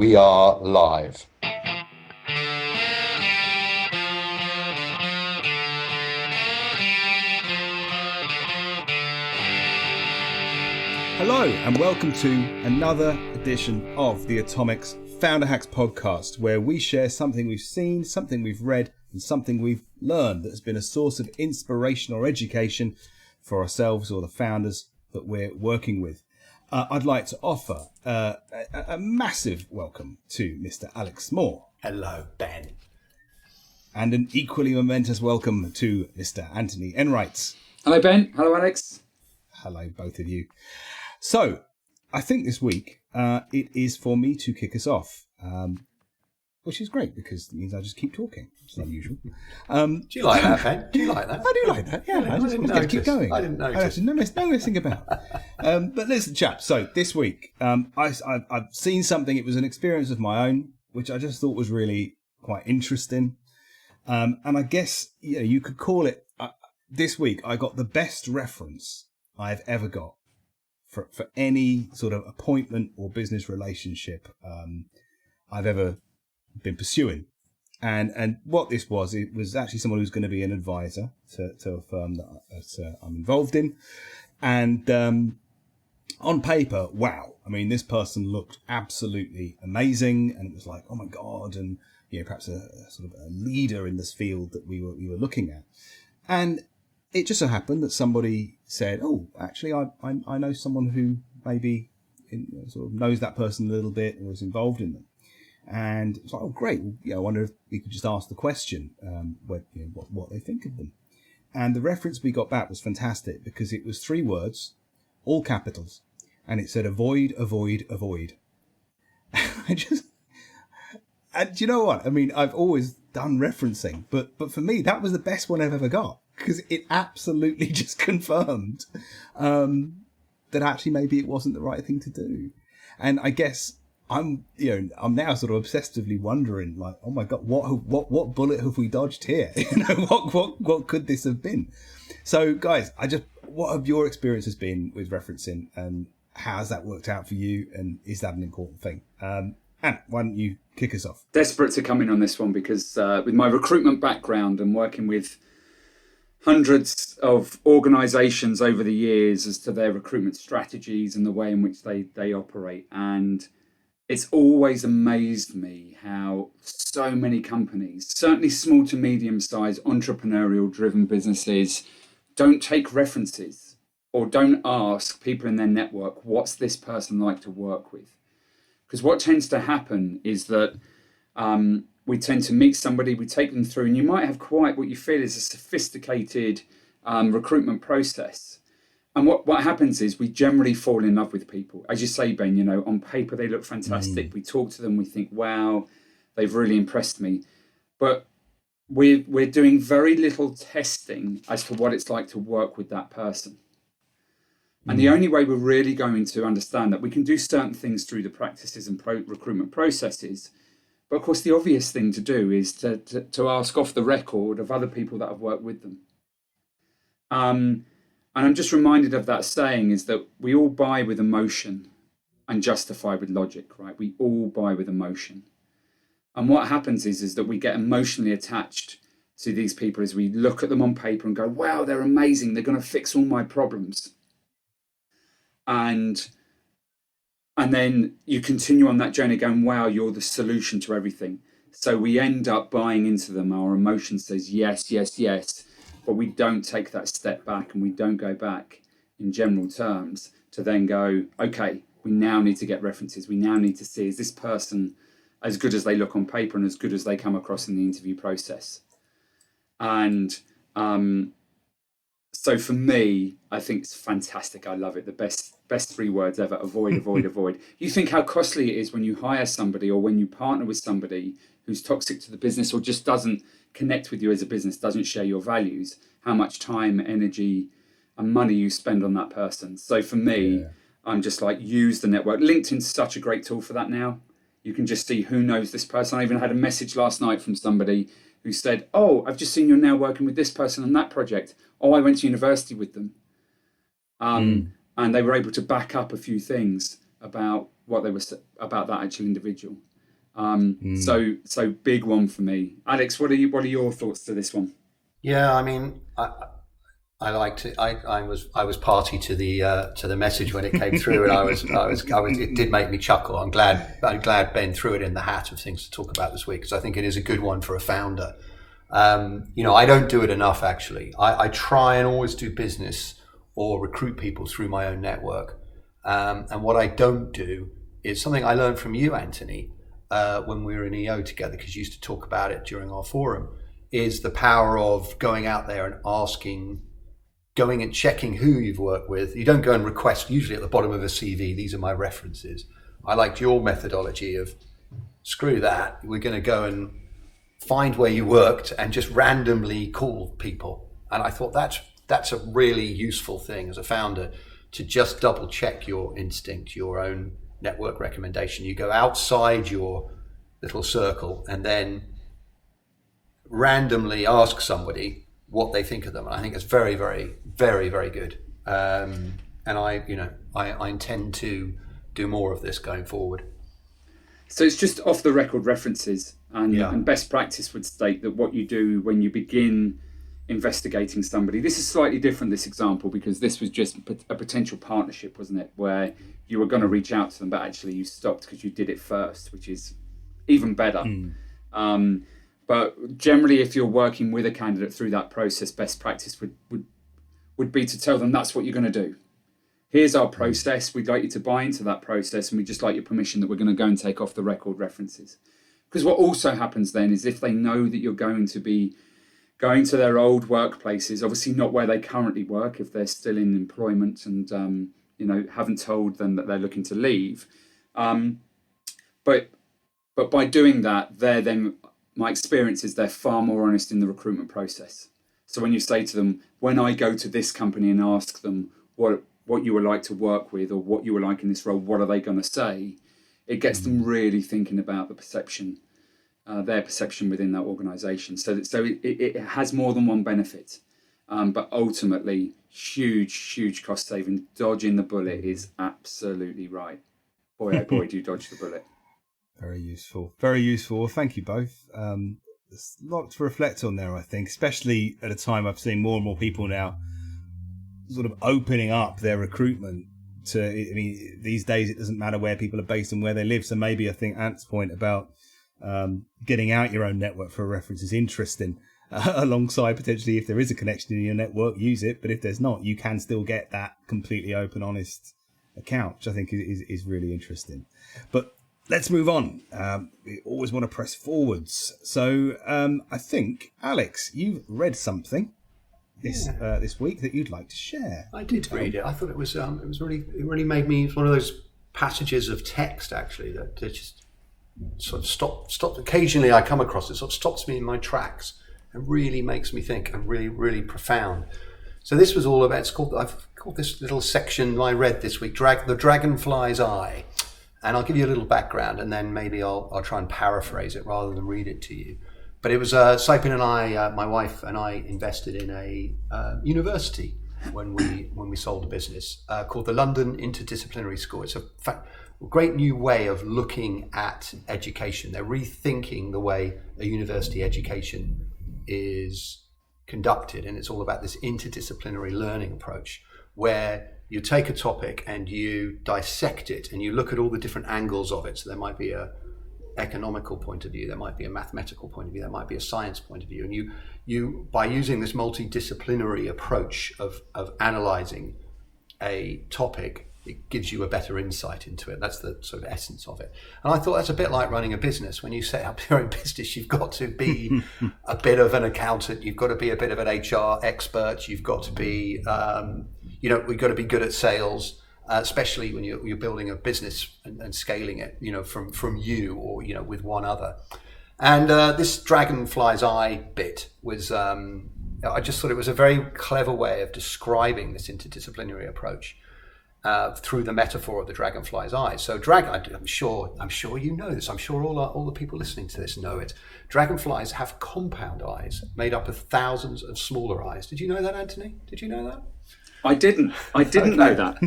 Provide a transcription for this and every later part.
We are live. Hello and welcome to another edition of the Atomics Founder Hacks podcast, where we share something we've seen, something we've read, and something we've learned that has been a source of inspiration or education for ourselves or the founders that we're working with. I'd like to offer a massive welcome to Mr. Alex Moore. Hello, Ben. And an equally momentous welcome to Mr. Anthony Enright. Hello, Ben. Hello, Alex. Hello, both of you. So, I think this week it is for me to kick us off, which is great because it means I just keep talking, which is unusual. Do you like that, Ben? Do you like that? I do like that, yeah. I just want to keep going. I didn't notice. I have to know anything about. But listen, chaps, so this week I've seen something. It was an experience of my own, which I just thought was really quite interesting. And I guess you could call it, this week I got the best reference I've ever got for any sort of appointment or business relationship I've ever been pursuing. And what this was, it was actually someone who's going to be an advisor to a firm that I'm involved in. And on paper, wow. I mean, this person looked absolutely amazing. And it was like, oh my God. And, perhaps a sort of a leader in this field that we were looking at. And it just so happened that somebody said, "Oh, actually, I know someone who maybe sort of knows that person a little bit or is involved in them." And it's like, "Oh, great! Well, I wonder if we could just ask the question, what they think of them." And the reference we got back was fantastic because it was 3 words, all capitals, and it said, "Avoid, avoid, avoid." And do you know what? I mean, I've always done referencing, but for me, that was the best one I've ever got. Because it absolutely just confirmed that actually maybe it wasn't the right thing to do. And I guess I'm now sort of obsessively wondering, like, oh my God, what bullet have we dodged here? What could this have been? So guys, what have your experiences been with referencing, and how's that worked out for you? And is that an important thing? Anne, why don't you kick us off? Desperate to come in on this one because with my recruitment background and working with hundreds of organizations over the years as to their recruitment strategies and the way in which they operate. And it's always amazed me how so many companies, certainly small to medium-sized entrepreneurial driven businesses, don't take references or don't ask people in their network, what's this person like to work with? Because what tends to happen is that we tend to meet somebody, we take them through, and you might have quite what you feel is a sophisticated recruitment process. And what happens is we generally fall in love with people. As you say, Ben, on paper they look fantastic. We talk to them, we think, wow, they've really impressed me. But we're doing very little testing as to what it's like to work with that person. And the only way we're really going to understand that, we can do certain things through the practices and recruitment processes. But of course, the obvious thing to do is to ask off the record of other people that have worked with them. And I'm just reminded of that saying, is that we all buy with emotion and justify with logic, right? We all buy with emotion. And what happens is that we get emotionally attached to these people as we look at them on paper and go, wow, they're amazing. They're going to fix all my problems. And then you continue on that journey going, wow, you're the solution to everything. So we end up buying into them. Our emotion says yes, yes, yes. But we don't take that step back, and we don't go back in general terms to then go, okay, we now need to get references. We now need to see, is this person as good as they look on paper and as good as they come across in the interview process? And so for me, I think it's fantastic. I love it. The best 3 words ever: avoid, avoid, avoid. You think how costly it is when you hire somebody or when you partner with somebody who's toxic to the business or just doesn't connect with you as a business, doesn't share your values, how much time, energy, and money you spend on that person. So for me, I'm just like, use the network. LinkedIn's such a great tool for that now. You can just see who knows this person. I even had a message last night from somebody who said, oh, I've just seen you're now working with this person on that project. Oh, I went to university with them. And they were able to back up a few things about what they were, about that actual individual. So big one for me. Alex, what are your thoughts to this one? Yeah, I mean, I liked it. I was party to the message when it came through, and I was. It did make me chuckle. I'm glad Ben threw it in the hat of things to talk about this week, because I think it is a good one for a founder. I don't do it enough, actually. I try and always do business or recruit people through my own network. And what I don't do is something I learned from you, Anthony, when we were in EO together, because you used to talk about it during our forum, is the power of going out there and going and checking who you've worked with. You don't go and request, usually at the bottom of a CV, these are my references. I liked your methodology of, screw that, we're going to go and find where you worked and just randomly call people. And I thought that's a really useful thing as a founder, to just double check your instinct, your own network recommendation. You go outside your little circle and then randomly ask somebody what they think of them. And I think it's very, very, very, very good. And I intend to do more of this going forward. So it's just off the record references, and best practice would state that what you do when you begin investigating somebody, this is slightly different, this example, because this was just a potential partnership, wasn't it, where you were going to reach out to them, but actually you stopped because you did it first, which is even better. But generally, if you're working with a candidate through that process, best practice would be to tell them that's what you're going to do. Here's our process. We'd like you to buy into that process, and we'd just like your permission that we're going to go and take off the record references. Because what also happens then is, if they know that you're going to be going to their old workplaces, obviously not where they currently work, if they're still in employment and haven't told them that they're looking to leave, but by doing that, my experience is they're far more honest in the recruitment process. So when you say to them, when I go to this company and ask them what you would like to work with, or what you would like in this role, what are they going to say? It gets them really thinking about the perception, their perception within that organisation. So it has more than one benefit, but ultimately huge cost saving. Dodging the bullet is absolutely right. Boy, oh boy, do you dodge the bullet. Very useful. Very useful. Well, thank you both. There's a lot to reflect on there, I think, especially at a time I've seen more and more people now sort of opening up their recruitment to, I mean, these days it doesn't matter where people are based and where they live. So maybe I think Ant's point about getting out your own network for a reference is interesting. Alongside potentially, if there is a connection in your network, use it. But if there's not, you can still get that completely open, honest account, which I think is really interesting. But let's move on. We always want to press forwards. So I think, Alex, you've read something this week that you'd like to share. I did read it. I thought it really made me. It's one of those passages of text, actually, that just sort of stop. Occasionally, I come across it. Sort of stops me in my tracks and really makes me think, and really, really profound. So this was all about. I've called this little section I read this week, "The Dragonfly's Eye." And I'll give you a little background, and then maybe I'll try and paraphrase it rather than read it to you. But it was Saipin and I, my wife and I, invested in a university when we sold the business called the London Interdisciplinary School. It's a great new way of looking at education. They're rethinking the way a university education is conducted, and it's all about this interdisciplinary learning approach, where you take a topic and you dissect it and you look at all the different angles of it. So there might be a economical point of view, there might be a mathematical point of view, there might be a science point of view. And you by using this multidisciplinary approach of analysing a topic, it gives you a better insight into it. That's the sort of essence of it. And I thought that's a bit like running a business. When you set up your own business, you've got to be a bit of an accountant, you've got to be a bit of an HR expert, you've got to be we've got to be good at sales, especially when you're building a business and scaling it, from you or, with one other. And this Dragonfly's Eye bit was, I just thought it was a very clever way of describing this interdisciplinary approach through the metaphor of the dragonfly's eye. So I'm sure you know this. I'm sure all the people listening to this know it. Dragonflies have compound eyes made up of thousands of smaller eyes. Did you know that, Anthony? Did you know that? I didn't know that.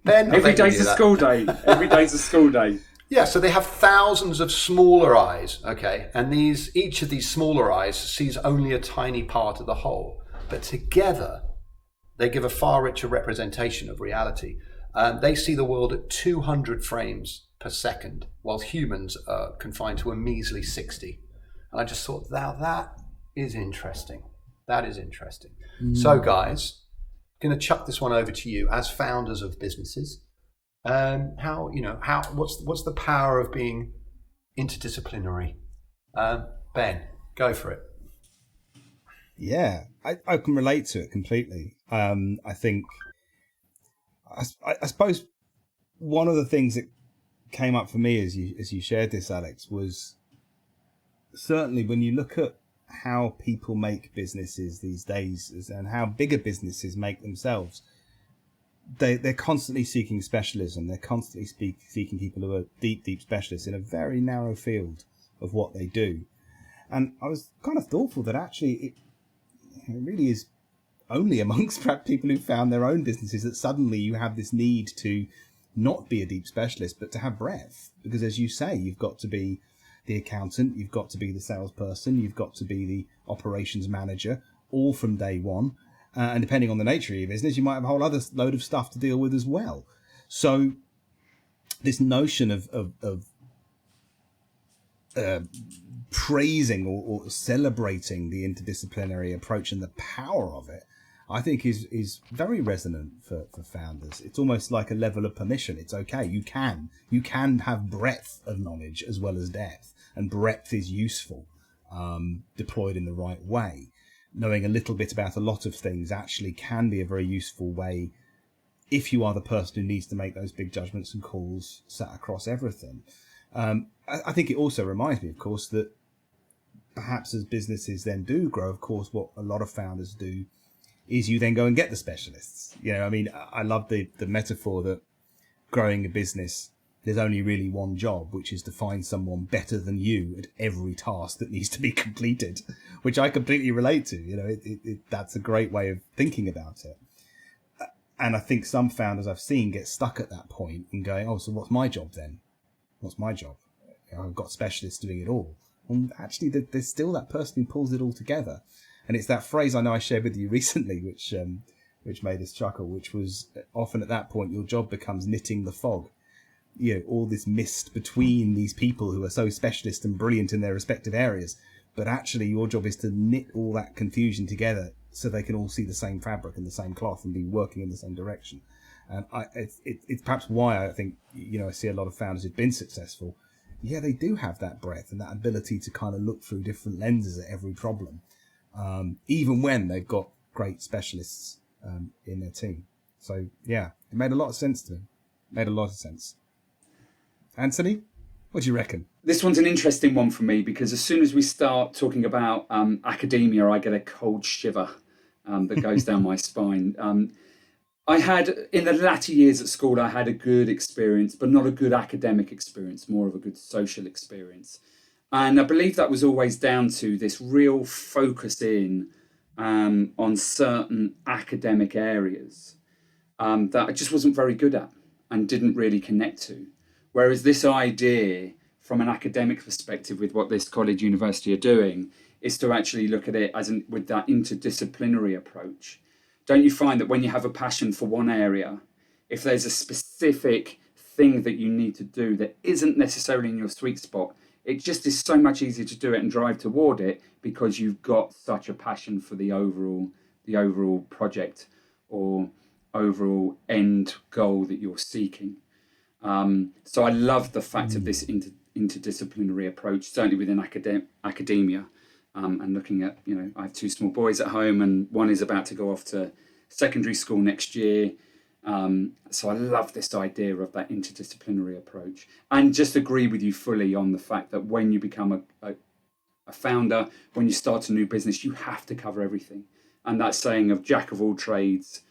Ben, Every day's a school day. Every day's a school day. Yeah, so they have thousands of smaller eyes, okay, and each of these smaller eyes sees only a tiny part of the whole, but together they give a far richer representation of reality. They see the world at 200 frames per second, while humans are confined to a measly 60. And I just thought, now that is interesting. That is interesting. So, guys, I'm going to chuck this one over to you as founders of businesses. What's the power of being interdisciplinary? Ben, go for it. Yeah, I can relate to it completely. I think, I suppose one of the things that came up for me as you shared this, Alex, was certainly when you look at how people make businesses these days and how bigger businesses make themselves, they're constantly seeking specialism. They're constantly seeking people who are deep specialists in a very narrow field of what they do. And I was kind of thoughtful that actually it really is only amongst perhaps people who found their own businesses that suddenly you have this need to not be a deep specialist, but to have breadth. Because as you say, you've got to be the accountant, you've got to be the salesperson, you've got to be the operations manager, all from day one. And depending on the nature of your business, you might have a whole other load of stuff to deal with as well. So this notion of praising or celebrating the interdisciplinary approach and the power of it, I think is very resonant for founders. It's almost like a level of permission. It's okay. You can have breadth of knowledge as well as depth, and breadth is useful, deployed in the right way. Knowing a little bit about a lot of things actually can be a very useful way if you are the person who needs to make those big judgments and calls sat across everything. I think it also reminds me, of course, that perhaps as businesses then do grow, of course, what a lot of founders do is you then go and get the specialists. I mean, I love the metaphor that growing a business, there's only really one job, which is to find someone better than you at every task that needs to be completed, which I completely relate to. That's a great way of thinking about it. And I think some founders I've seen get stuck at that point and going, oh, so what's my job then? What's my job? I've got specialists doing it all. And actually, there's still that person who pulls it all together. And it's that phrase I know I shared with you recently, which made us chuckle, which was often at that point, your job becomes knitting the fog. All this mist between these people who are so specialist and brilliant in their respective areas. But actually, your job is to knit all that confusion together so they can all see the same fabric and the same cloth and be working in the same direction. And it's perhaps why I think, I see a lot of founders who've been successful. Yeah, they do have that breadth and that ability to kind of look through different lenses at every problem, even when they've got great specialists in their team. So, yeah, it made a lot of sense to me. Made a lot of sense. Anthony, what do you reckon? This one's an interesting one for me because as soon as we start talking about academia, I get a cold shiver that goes down my spine. I had, in the latter years at school, I had a good experience, but not a good academic experience, more of a good social experience. And I believe that was always down to this real focus in on certain academic areas that I just wasn't very good at and didn't really connect to. Whereas this idea, from an academic perspective, with what this college university are doing, is to actually look at it as with that interdisciplinary approach. Don't you find that when you have a passion for one area, if there's a specific thing that you need to do that isn't necessarily in your sweet spot, it just is so much easier to do it and drive toward it because you've got such a passion for the overall project or overall end goal that you're seeking. So I love the fact of this interdisciplinary approach, certainly within academia. And looking at, I have two small boys at home and one is about to go off to secondary school next year. So I love this idea of that interdisciplinary approach and just agree with you fully on the fact that when you become a founder, when you start a new business, you have to cover everything. And that saying of jack of all trades,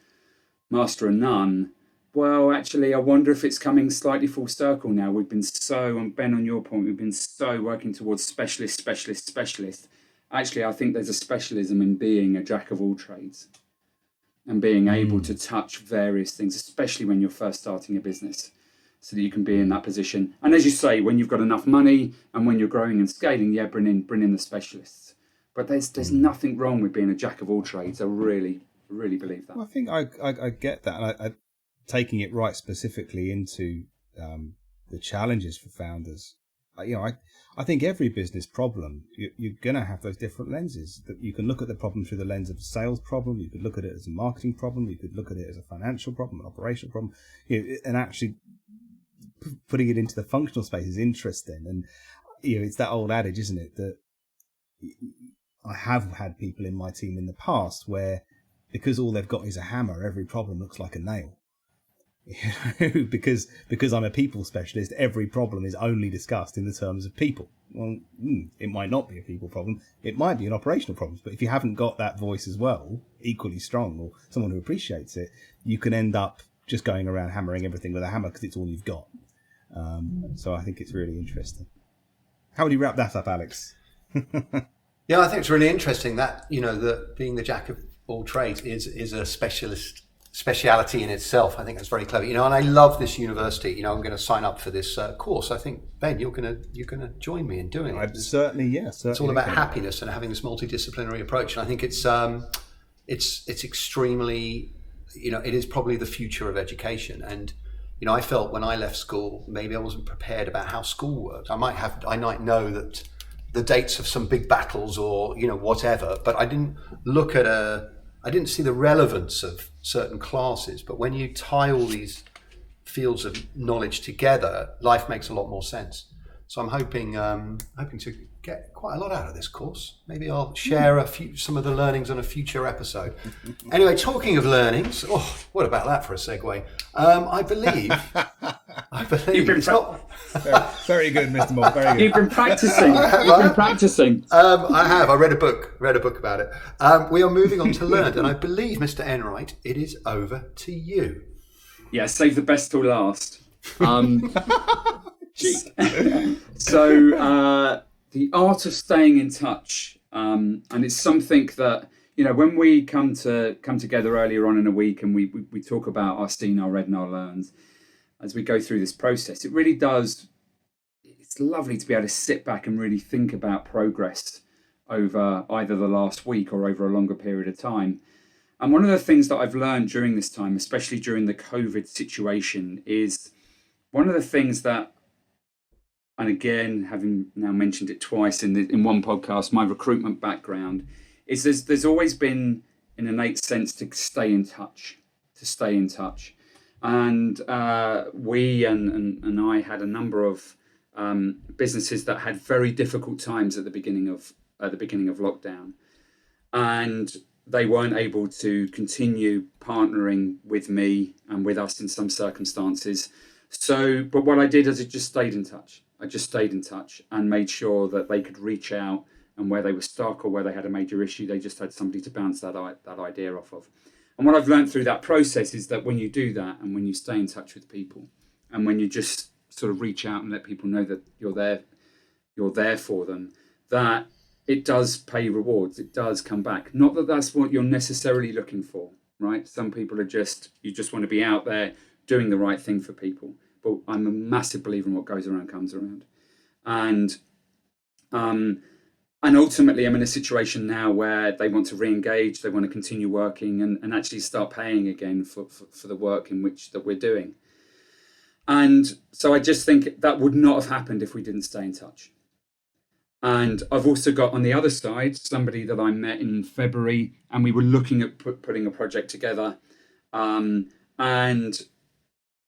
master of none, well, actually, I wonder if it's coming slightly full circle now. We've been so, and Ben, on your point, we've been so working towards specialist. Actually, I think there's a specialism in being a jack of all trades and being able to touch various things, especially when you're first starting a business. so that you can be in that position. And as you say, when you've got enough money and when you're growing and scaling, bring in the specialists. But there's nothing wrong with being a jack of all trades. I really believe that. Well, I think I get that. And I taking it right specifically into the challenges for founders. I think every business problem, you're going to have those different lenses. That you can look at the problem through the lens of a sales problem. You could look at it as a marketing problem. You could look at it as a financial problem, an operational problem. And actually putting it into the functional space is interesting. And it's that old adage, isn't it, that I have had people in my team in the past where, because all they've got is a hammer, every problem looks like a nail. because I'm a people specialist, every problem is only discussed in the terms of people. Well, it might not be a people problem. It might be an operational problem. But if you haven't got that voice as well, equally strong, or someone who appreciates it, you can end up just going around hammering everything with a hammer because it's all you've got. So I think it's really interesting. How would you wrap that up, Alex? Yeah, I think it's really interesting that, that being the jack of all trades is a speciality in itself. I think that's very clever. And I love this university. I'm going to sign up for this course. I think, Ben, you're going to join me in doing it. Certainly, yes. It's all about happiness and having this multidisciplinary approach. And I think it's extremely, it is probably the future of education. And I felt when I left school, maybe I wasn't prepared about how school worked. I might know that the dates of some big battles or whatever, but I didn't I didn't see the relevance of certain classes. But when you tie all these fields of knowledge together, life makes a lot more sense. So I'm hoping to get quite a lot out of this course. Maybe I'll share some of the learnings on a future episode. Anyway, talking of learnings, what about that for a segue? I believe You've been very good, Mr. Moore. Very good. You've been practicing. I have. I read a book about it. We are moving on to Learned, and I believe, Mr. Enright, it is over to you. Yeah, save the best till last. So the art of staying in touch, and it's something that when we come together earlier on in a week and we talk about our seen, our read, and our learned as we go through this process, it really does. It's lovely to be able to sit back and really think about progress over either the last week or over a longer period of time. And one of the things that I've learned during this time, especially during the COVID situation, is one of the things that, and again, having now mentioned it twice in one podcast, my recruitment background, is there's always been an innate sense to stay in touch. And we and I had a number of businesses that had very difficult times at the beginning of lockdown, and they weren't able to continue partnering with me and with us in some circumstances. But what I did is I just stayed in touch. And made sure that they could reach out, and where they were stuck or where they had a major issue, they just had somebody to bounce that idea off of. And what I've learned through that process is that when you do that, and when you stay in touch with people, and when you just sort of reach out and let people know that you're there for them, that it does pay rewards. It does come back. Not that that's what you're necessarily looking for, right? Some people you just want to be out there doing the right thing for people. But I'm a massive believer in what goes around comes around. And ultimately I'm in a situation now where they want to re-engage, they want to continue working and actually start paying again for the work that we're doing. And so I just think that would not have happened if we didn't stay in touch. And I've also got on the other side somebody that I met in February, and we were looking at putting a project together. And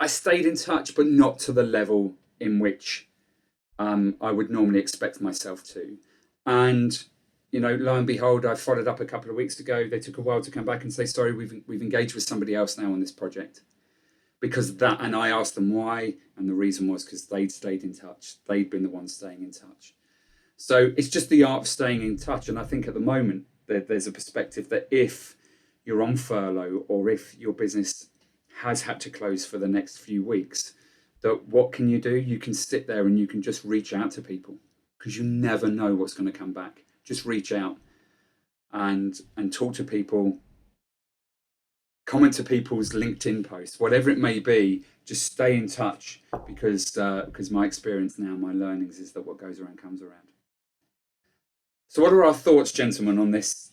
I stayed in touch, but not to the level in which I would normally expect myself to. And, lo and behold, I followed up a couple of weeks ago. They took a while to come back and say, sorry, we've engaged with somebody else now on this project. Because of that, and I asked them why, and the reason was because they'd stayed in touch. They'd been the ones staying in touch. So it's just the art of staying in touch. And I think at the moment there's a perspective that if you're on furlough or if your business has had to close for the next few weeks, that what can you do? You can sit there and you can just reach out to people, because you never know what's going to come back. Just reach out and talk to people, comment to people's LinkedIn posts, whatever it may be. Just stay in touch, because my experience now, my learnings, is that what goes around comes around. So what are our thoughts, gentlemen, on this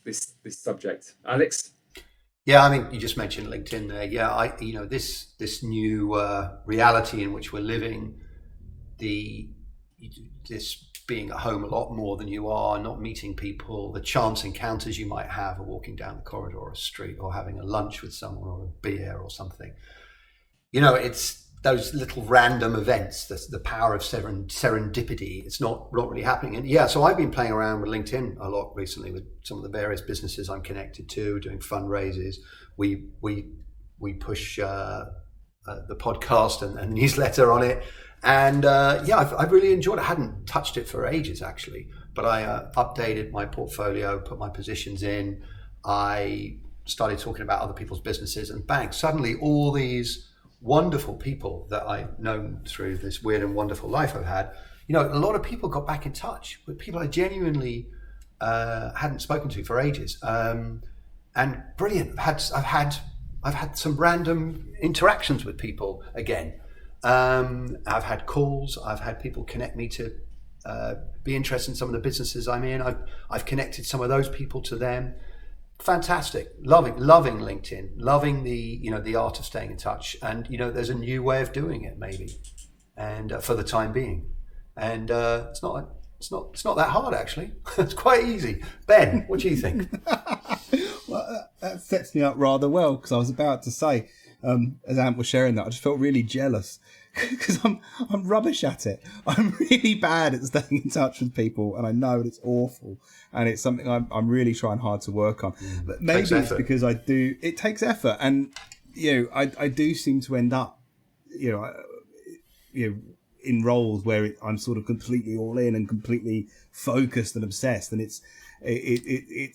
subject? Alex? Yeah, I mean, you just mentioned LinkedIn there. Yeah, this new reality in which we're living, this being at home a lot more than you are, not meeting people, the chance encounters you might have, or walking down the corridor or a street, or having a lunch with someone, or a beer or something. It's those little random events, the power of serendipity. It's not really happening. And yeah, so I've been playing around with LinkedIn a lot recently with some of the various businesses I'm connected to, doing fundraisers. We push the podcast and newsletter on it. And I've really enjoyed it. I hadn't touched it for ages, actually, but I updated my portfolio, put my positions in. I started talking about other people's businesses, and bang, suddenly all these wonderful people that I've known through this weird and wonderful life I've had, a lot of people got back in touch with people I genuinely hadn't spoken to for ages. And brilliant. I've had some random interactions with people again. I've had calls. I've had people connect me to be interested in some of the businesses I'm in. I've connected some of those people to them. Fantastic. Loving LinkedIn, loving the art of staying in touch. And there's a new way of doing it, maybe, and for the time being. And it's not that hard, actually. It's quite easy. Ben, what do you think? Well, that sets me up rather well, because I was about to say, as Ant was sharing that, I just felt really jealous, because I'm rubbish at it. I'm really bad at staying in touch with people, and I know it's awful, and it's something I'm really trying hard to work on. But maybe it's because it takes effort, and I do seem to end up in roles where I'm sort of completely all in and completely focused and obsessed, and it's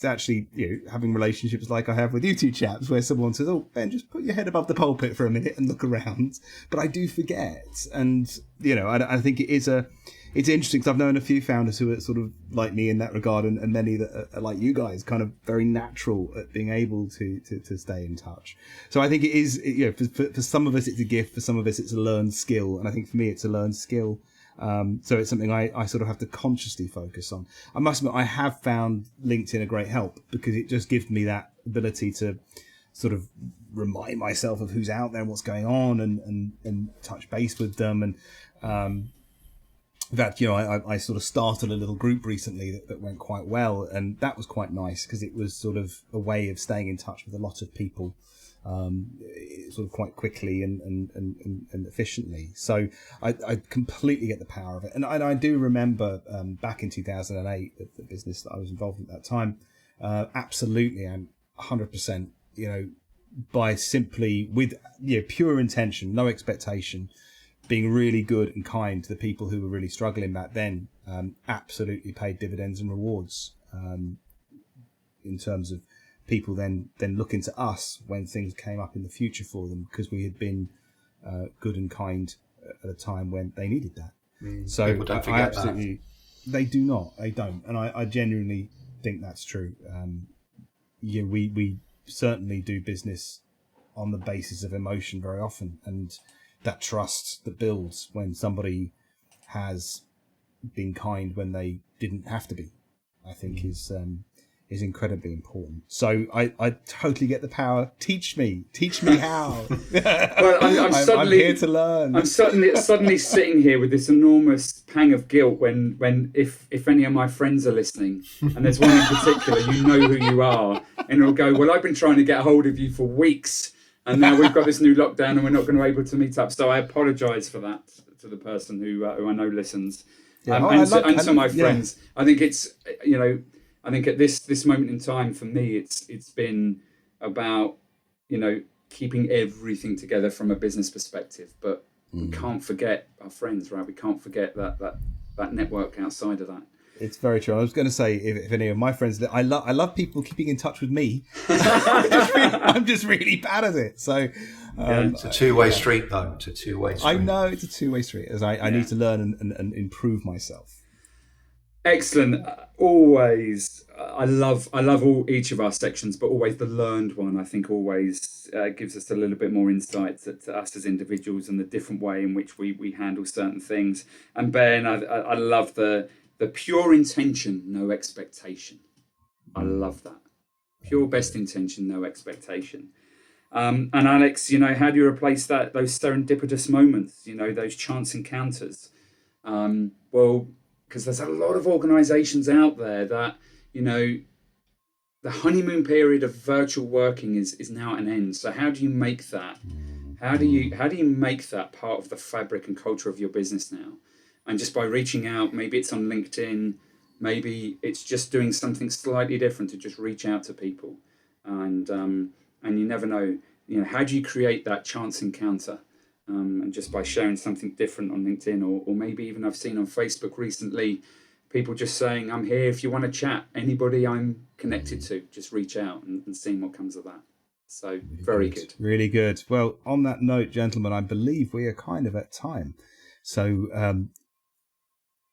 actually having relationships like I have with you two chaps, where someone says, "Oh, Ben, just put your head above the pulpit for a minute and look around," but I do forget. And I think it's interesting, because I've known a few founders who are sort of like me in that regard, and many that are like you guys, kind of very natural at being able to stay in touch. So I think it is, for some of us it's a gift, for some of us it's a learned skill, and I think for me it's a learned skill. So it's something I sort of have to consciously focus on. I must admit, I have found LinkedIn a great help, because it just gives me that ability to sort of remind myself of who's out there and what's going on, and touch base with them. And in fact, I sort of started a little group recently that went quite well, and that was quite nice, because it was sort of a way of staying in touch with a lot of people, sort of quite quickly and efficiently. So I completely get the power of it, and I do remember back in 2008, the business that I was involved in at that time, absolutely, and 100%, by simply with pure intention, no expectation, being really good and kind to the people who were really struggling back then, absolutely paid dividends and rewards, in terms of people then looking to us when things came up in the future for them, because we had been good and kind at a time when they needed that. So people don't forget I absolutely that. They do not. They don't, and I genuinely think that's true. We certainly do business on the basis of emotion very often, and that trust that builds when somebody has been kind when they didn't have to be, I think is incredibly important. So I totally get the power. Teach me how. Well, I'm here to learn. I'm suddenly sitting here with this enormous pang of guilt when if any of my friends are listening, and there's one in particular, you know who you are, and it'll go, well, I've been trying to get a hold of you for weeks, and now we've got this new lockdown and we're not going to be able to meet up. So I apologise for that to the person who I know listens, and to my friends. Yeah. I think it's I think at this moment in time, for me, it's been about keeping everything together from a business perspective, but we can't forget our friends, right? We can't forget that network outside of that. It's very true. I was going to say, if any of my friends, I love people keeping in touch with me. I'm just really bad at it. So it's a two-way street, though. It's a two-way street. I know it's a two-way street, as I need to learn and improve myself. Excellent. Always, I love all each of our sections, but always the learned one. I think always gives us a little bit more insight to us as individuals and the different way in which we handle certain things. And Ben, I love the pure intention, no expectation. I love that. Pure best intention, no expectation. And Alex, how do you replace those serendipitous moments? Those chance encounters. Well, because there's a lot of organizations out there that, the honeymoon period of virtual working is now at an end. So how do you make that? How do you make that part of the fabric and culture of your business now? And just by reaching out, maybe it's on LinkedIn, maybe it's just doing something slightly different to just reach out to people. And you never know, how do you create that chance encounter? And just by sharing something different on LinkedIn, or maybe even I've seen on Facebook recently, people just saying, I'm here if you want to chat. Anybody I'm connected to, just reach out and seeing what comes of that. So very good. Really good. Well, on that note, gentlemen, I believe we are kind of at time. So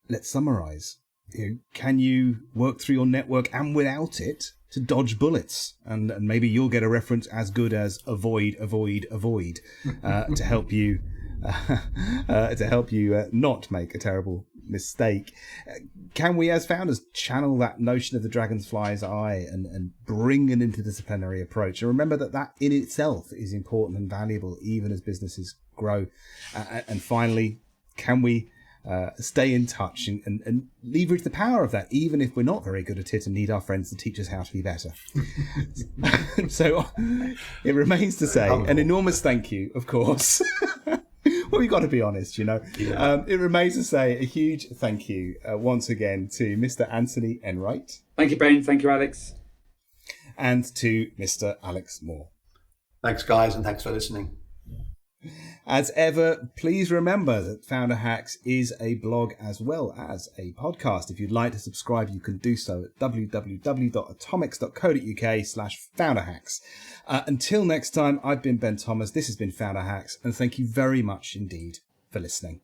let's summarize. Can you work through your network and without it to dodge bullets? And maybe you'll get a reference as good as avoid to help you not make a terrible mistake. Can we as founders channel that notion of the dragonfly's eye and bring an interdisciplinary approach? And remember that in itself is important and valuable even as businesses grow. And finally, can we stay in touch and leverage the power of that, even if we're not very good at it and need our friends to teach us how to be better? So it remains to say an enormous thank you, of course. Well, we've got to be honest, Yeah. It remains to say a huge thank you once again to Mr. Anthony Enright. Thank you, Ben. Thank you, Alex. And to Mr. Alex Moore. Thanks, guys, and thanks for listening. As ever, please remember that Founder Hacks is a blog as well as a podcast. If you'd like to subscribe, you can do so at www.atomics.co.uk/founderhacks. Until next time, I've been Ben Thomas. This has been Founder Hacks, and thank you very much indeed for listening.